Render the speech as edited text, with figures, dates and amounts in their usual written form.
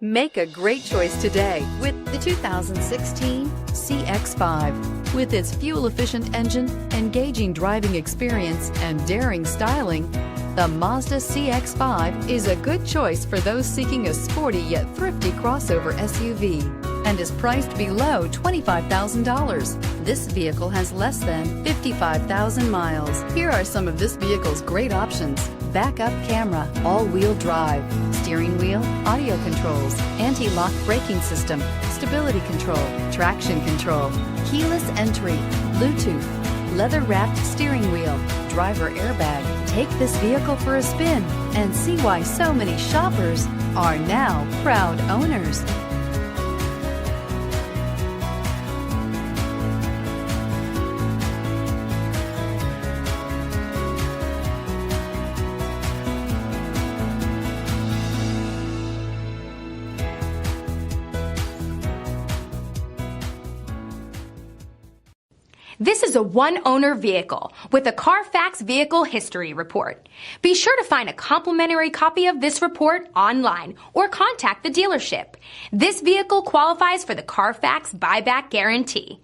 Make a great choice today with the 2016 CX-5. With its fuel-efficient engine, engaging driving experience, and daring styling, the Mazda CX-5 is a good choice for those seeking a sporty yet thrifty crossover SUV and is priced below $25,000. This vehicle has less than 55,000 miles. Here are some of this vehicle's great options: backup camera, all-wheel drive, steering wheel audio controls, anti-lock braking system, stability control, traction control, keyless entry, Bluetooth, leather-wrapped steering wheel, driver airbag. Take this vehicle for a spin and see why so many shoppers are now proud owners. This is a one-owner vehicle with a Carfax Vehicle History Report. Be sure to find a complimentary copy of this report online or contact the dealership. This vehicle qualifies for the Carfax Buyback Guarantee.